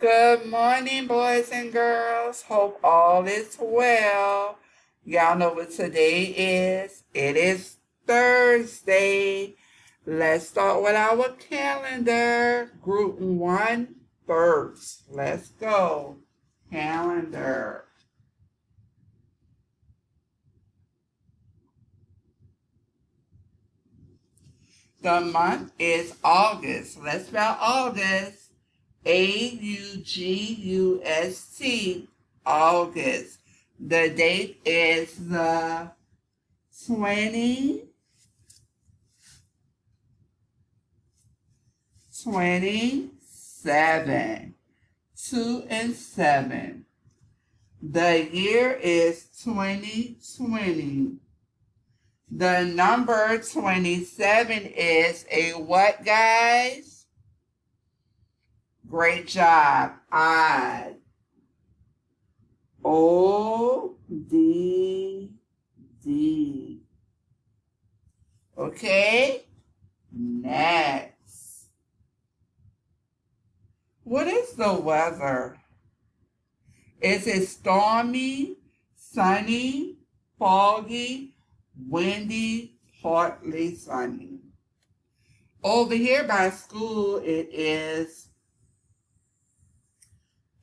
Good morning, boys and girls. Hope all is well. Y'all know what today is. It is Thursday. Let's start with our calendar. Group one first. Let's go. Calendar. The month is August. Let's spell August. August. August. The date is the 27. 2 and 7. The year is 2020. The number 27 is a what, guys? Great job. ODD. Okay? Next. What is the weather? Is it stormy, sunny, foggy, windy, partly sunny? Over here by school, it is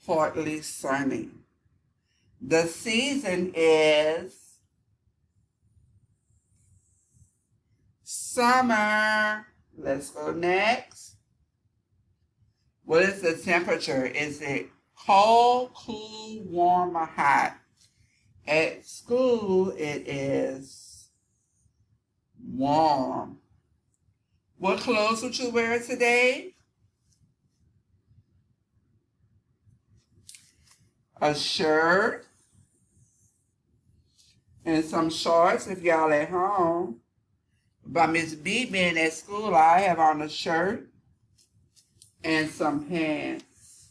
partly sunny. The season is summer. Let's go next. What is the temperature? Is it cold, cool, warm, or hot? At school, it is warm. What clothes would you wear today? A shirt and some shorts if y'all at home. By Miss B being at school, I have on a shirt and some pants.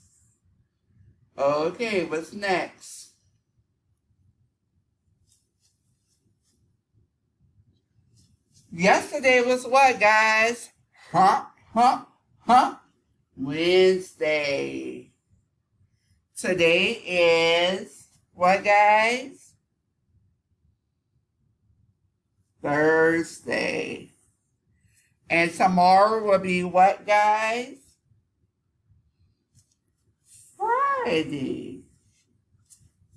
Okay, what's next? Yesterday was what, guys? Wednesday. Today is what, guys? Thursday. And tomorrow will be what, guys? Friday.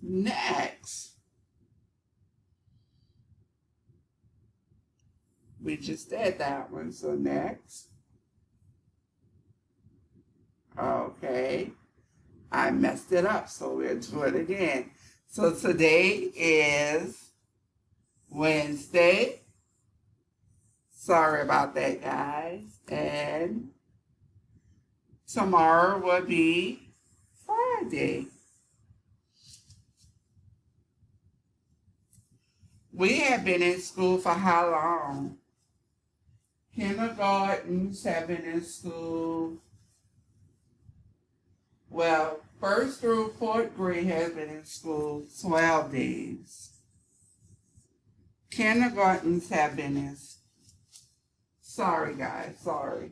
Next. We just did that one, so next. Okay. I messed it up, so we'll do it again. So today is Wednesday. Sorry about that, guys. And tomorrow will be Friday. We have been in school for how long? Kindergartens have been in school. Well, first through fourth grade has been in school 12 days. Kindergartens have been in, sorry guys, sorry.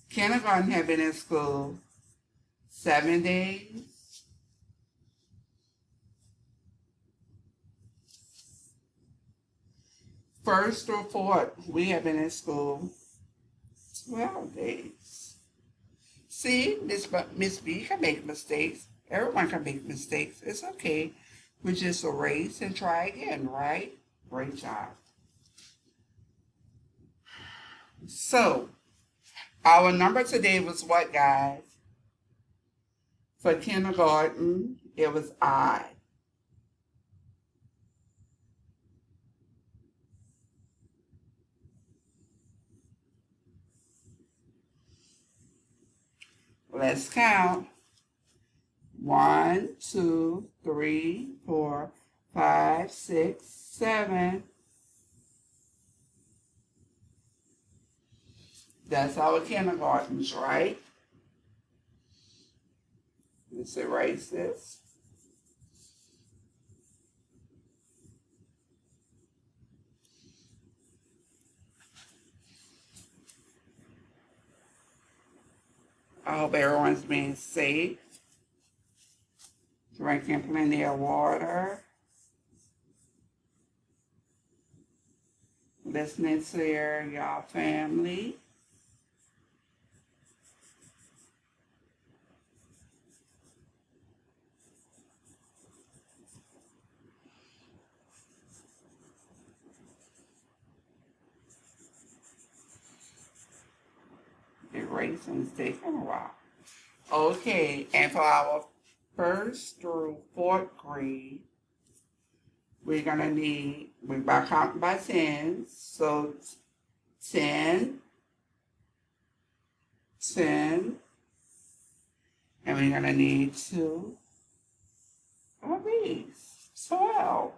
Kindergarten have been in school 7 days. First through fourth, we have been in school 12 days. See, Miss B can make mistakes. Everyone can make mistakes. It's okay. We just erase and try again, right? Great job. So, our number today was what, guys? For kindergarten, it was I. Let's count. 1, 2, 3, 4, 5, 6, 7. That's our kindergartens, right? Let's erase this. I hope everyone's being safe, drinking plenty of water, listening to y'all family. Erasing's taking a while. Okay, and for our first through fourth grade, we're gonna need, we're by counting by tens, so 10, 10, and we're gonna need 2 of these, 12.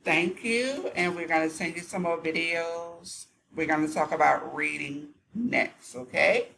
Thank you, and we're gonna send you some more videos. We're gonna talk about reading next, okay?